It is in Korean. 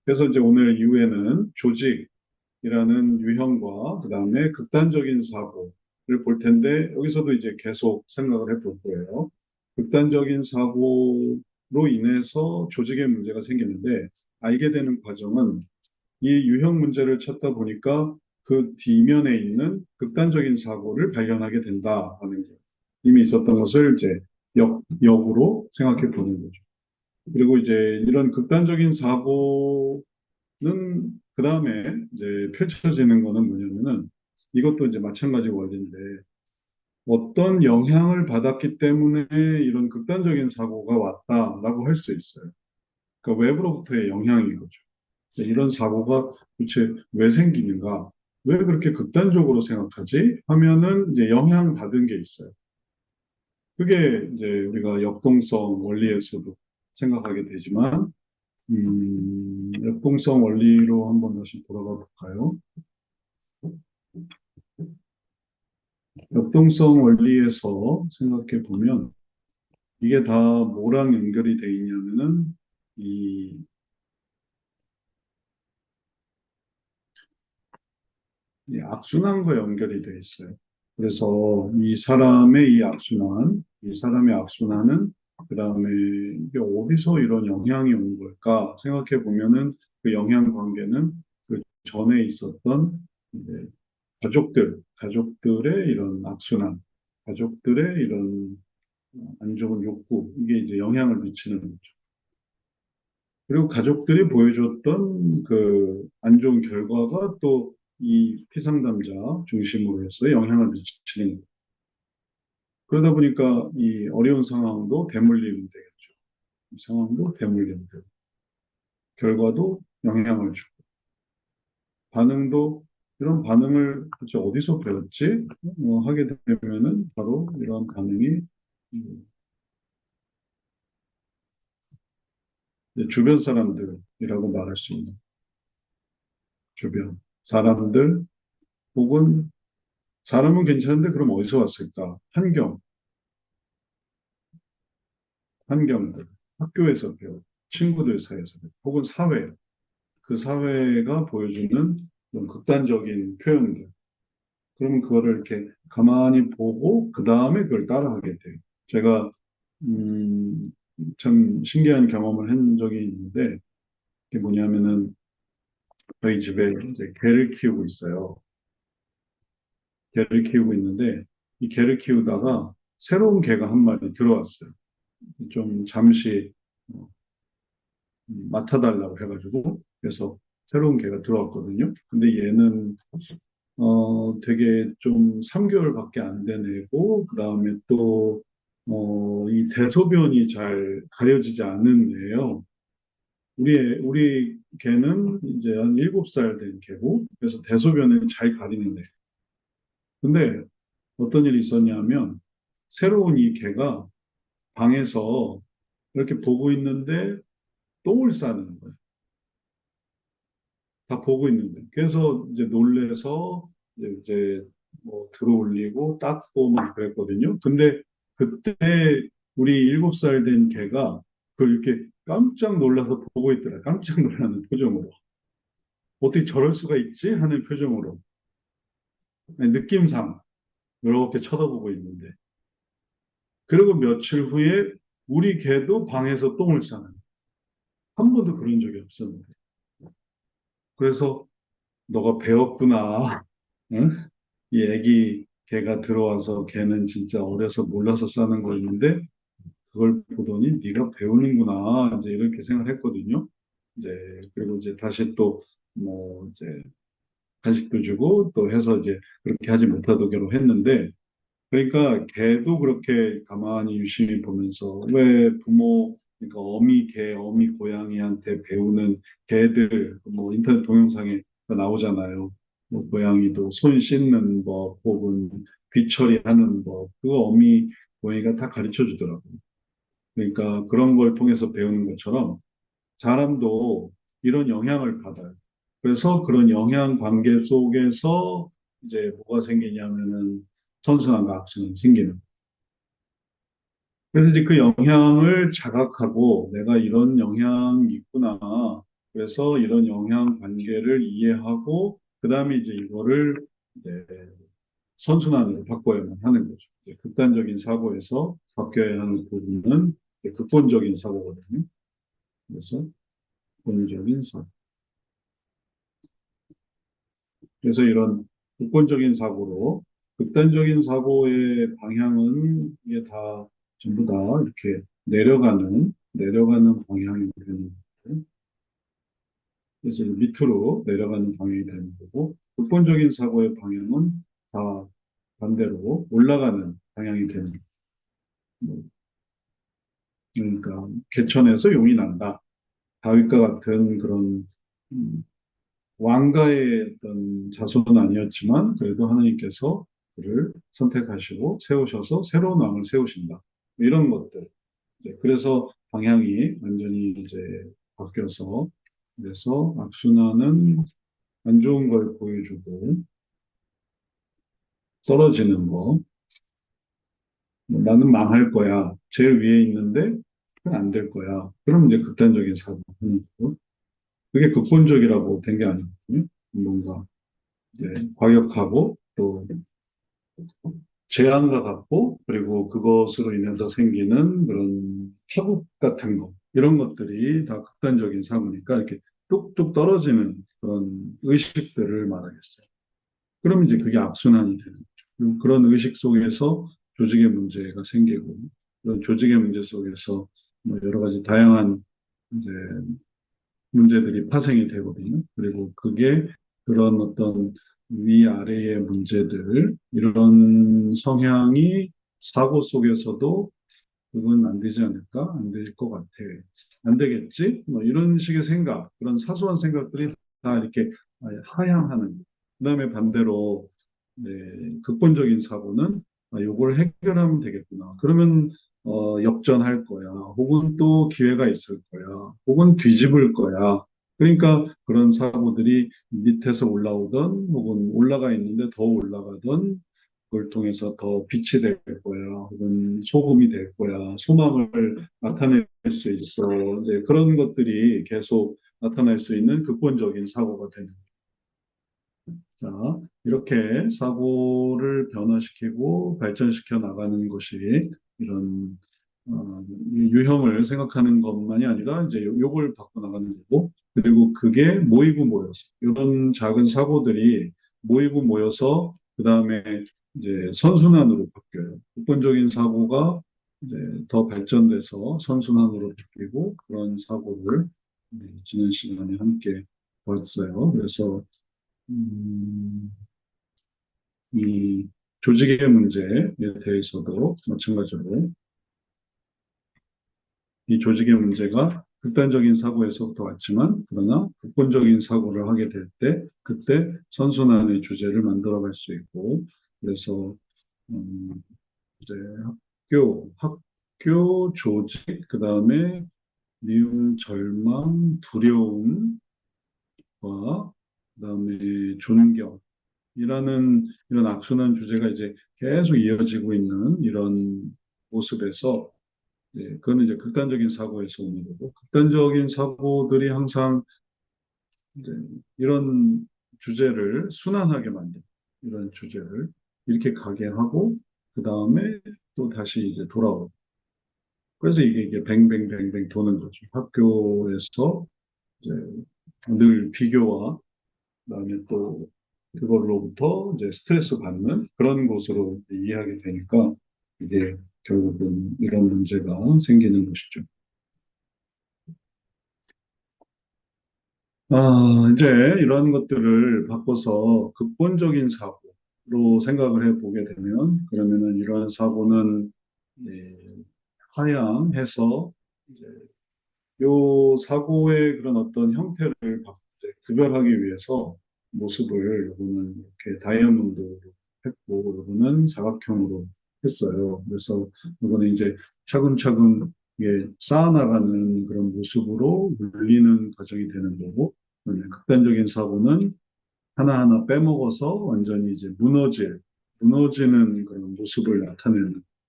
그래서 이제 오늘 이후에는 조직이라는 유형과 그다음에 극단적인 사고를 볼 텐데 여기서도 이제 계속 생각을 해볼 거예요. 극단적인 사고로 인해서 조직에 문제가 생기는데 알게 되는 과정은 이 유형 문제를 찾다 보니까 그 뒤면에 있는 극단적인 사고를 발견하게 된다 하는 거. 이미 있었던 것을 이제 역으로 생각해 보는 거죠. 그리고 이제 이런 극단적인 사고는 그 다음에 이제 펼쳐지는 거는 뭐냐면은 이것도 이제 마찬가지 원리인데 어떤 영향을 받았기 때문에 이런 극단적인 사고가 왔다라고 할 수 있어요. 그러니까 외부로부터의 영향인 거죠. 이런 사고가 도대체 왜 생기는가? 왜 그렇게 극단적으로 생각하지? 하면은 이제 영향받은 게 있어요. 그게 이제 우리가 역동성 원리에서도 생각하게 되지만, 역동성 원리로 한번 다시 돌아가 볼까요? 역동성 원리에서 생각해 보면 이게 다 뭐랑 연결이 돼 있냐면은 이, 이 악순환과 연결이 돼 있어요. 그래서 이 사람의 악순환은 그 다음에 이게 어디서 이런 영향이 온 걸까 생각해 보면은 그 영향 관계는 그 전에 있었던 이제 가족들의 이런 악순환, 가족들의 이런 안 좋은 욕구, 이게 이제 영향을 미치는 거죠. 그리고 가족들이 보여줬던 그 안 좋은 결과가 또 이 피상담자 중심으로 해서 영향을 미치는 거예요. 그러다 보니까 이 어려운 상황도 대물림 되겠죠. 이 상황도 대물림 되고, 결과도 영향을 주고, 반응도 이런 반응을 도대체 어디서 배웠지? 하게 되면은 바로 이런 반응이 이제 주변 사람들이라고 말할 수 있는 주변 사람들 혹은 사람은 괜찮은데 그럼 어디서 왔을까? 환경들, 학교에서 배워, 친구들 사이에서 배워, 혹은 사회, 그 사회가 보여주는 그런 극단적인 표현들. 그러면 그거를 이렇게 가만히 보고 그 다음에 그걸 따라하게 돼요. 제가 음, 참 신기한 경험을 한 적이 있는데 그게 뭐냐면은 저희 집에 이제 개를 키우고 있어요. 개를 키우고 있는데 이 개를 키우다가 새로운 개가 한 마리 들어왔어요. 좀 잠시 어, 맡아달라고 해가지고 그래서 새로운 개가 들어왔거든요. 근데 얘는 되게 좀 3개월밖에 안 된 애고 그다음에 또 이 대소변이 잘 가려지지 않는 애예요. 우리 개는 이제 한 7살 된 개고 그래서 대소변을 잘 가리는 애. 근데 어떤 일이 있었냐면 새로운 이 개가 방에서 이렇게 보고 있는데 똥을 싸는 거예요. 다 보고 있는데. 그래서 이제 놀래서 이제 뭐 들어올리고 닦고 막 그랬거든요. 근데 그때 우리 7살 된 걔가 그걸 이렇게 깜짝 놀라서 보고 있더라. 깜짝 놀라는 표정으로. 어떻게 저럴 수가 있지? 하는 표정으로. 느낌상 이렇게 쳐다보고 있는데. 그리고 며칠 후에 우리 개도 방에서 똥을 싸는. 한 번도 그런 적이 없었는데. 그래서 너가 배웠구나. 응? 이 애기 개가 들어와서 걔는 진짜 어려서 몰라서 싸는 거였는데 그걸 보더니 네가 배우는구나 이제 이렇게 생각했거든요. 이제 그리고 이제 다시 또 뭐 이제 간식도 주고 또 해서 이제 그렇게 하지 못하도록 했는데 그러니까 걔도 그렇게 가만히 유심히 보면서 왜 부모 그러니까 어미 고양이한테 배우는 개들 뭐 인터넷 동영상에 나오잖아요. 뭐 고양이도 손 씻는 법 혹은 귀처리하는 법 그거 어미 고양이가 다 가르쳐 주더라고요. 그러니까 그런 걸 통해서 배우는 것처럼 사람도 이런 영향을 받아요. 그래서 그런 영향 관계 속에서 이제 뭐가 생기냐면은 선순환과 악순환이 생기는. 그래서 이제 그 영향을 자각하고 내가 이런 영향이 있구나. 그래서 이런 영향 관계를 이해하고 그다음에 이제 이거를 이제 선순환으로 바꿔야만 하는 거죠. 이제 극단적인 사고에서 바뀌어야 하는 부분은 이제 극본적인 사고거든요. 그래서 극본적인 사고. 그래서 이런 극본적인 사고로 극단적인 사고의 방향은 이게 다 전부 다 이렇게 내려가는 방향이 되는 거예요. 그래서 밑으로 내려가는 방향이 되는 거고 극본적인 사고의 방향은 다 반대로 올라가는 방향이 되는 거예요. 그러니까 개천에서 용이 난다. 다윗과 같은 그런 음, 왕가의 어떤 자손은 아니었지만 그래도 하나님께서 그를 선택하시고 세우셔서 새로운 왕을 세우신다. 이런 것들. 그래서 방향이 완전히 이제 바뀌어서 그래서 악순환은 안 좋은 걸 보여주고 떨어지는 거. 나는 망할 거야. 제일 위에 있는데 그건 안 될 거야. 그럼 이제 극단적인 사고 하는 거고. 그게 극본적이라고 된 게 아니거든요. 뭔가 과격하고 또 제한과 같고 그리고 그것으로 인해서 생기는 그런 파국 같은 거 이런 것들이 다 극단적인 사고니까 이렇게 뚝뚝 떨어지는 그런 의식들을 말하겠어요. 그럼 이제 그게 악순환이 되는 거죠. 그런 의식 속에서 조직의 문제가 생기고 그런 조직의 문제 속에서 뭐 여러 가지 다양한 이제 문제들이 파생이 되거든요. 그리고 그게 그런 어떤 위아래의 문제들, 이런 성향이 사고 속에서도 그건 안 되지 않을까? 안 될 것 같아. 안 되겠지? 뭐 이런 식의 생각, 그런 사소한 생각들이 다 이렇게 하향하는. 그다음에 반대로 네, 극본적인 사고는 요걸 해결하면 되겠구나. 그러면 역전할 거야. 혹은 또 기회가 있을 거야. 혹은 뒤집을 거야. 그러니까 그런 사고들이 밑에서 올라오던 혹은 올라가 있는데 더 올라가던 그걸 통해서 더 빛이 될 거야. 혹은 소금이 될 거야. 소망을 나타낼 수 있어. 네, 그런 것들이 계속 나타날 수 있는 극본적인 사고가 되는 자, 이렇게 사고를 변화시키고 발전시켜 나가는 것이 이런 유형을 생각하는 것만이 아니라 이제 요걸 바꿔 나가는 거고 그리고 그게 모이고 모여서 이런 작은 사고들이 모이고 모여서 그 다음에 이제 선순환으로 바뀌어요. 근본적인 사고가 이제 더 발전돼서 선순환으로 바뀌고 그런 사고를 지난 시간에 함께 봤어요. 그래서 음, 이 조직의 문제에 대해서도 마찬가지로 이 조직의 문제가 극단적인 사고에서부터 왔지만 그러나 극본적인 사고를 하게 될 때 그때 선순환의 주제를 만들어갈 수 있고 그래서 이제 학교 조직 그다음에 미움, 절망, 두려움과 그다음에 존경 이런 악순환 주제가 이제 계속 이어지고 있는 이런 모습에서 그거는 이제 극단적인 사고에서 오는 거고 극단적인 사고들이 항상 이제 이런 주제를 순환하게 만든 이런 주제를 이렇게 가게 하고 그 다음에 또 다시 이제 돌아오고 그래서 이게 뱅뱅뱅뱅 도는 거죠. 학교에서 이제 늘 비교와 그다음에 또 그걸로부터 이제 스트레스 받는 그런 곳으로 이해하게 되니까 이게 결국은 이런 문제가 생기는 것이죠. 이제 이런 것들을 바꿔서 극본적인 사고로 생각을 해보게 되면 그러면은 이러한 사고는 예, 하향해서 이제 요 사고의 그런 어떤 형태를 이제 구별하기 위해서 모습을 요거는 이렇게 다이아몬드로 했고 요거는 사각형으로 했어요. 그래서 요거는 이제 차근차근 이게 쌓아나가는 그런 모습으로 물리는 과정이 되는 거고 극단적인 사고는 하나하나 빼먹어서 완전히 이제 무너지는 그런 모습을 나타내는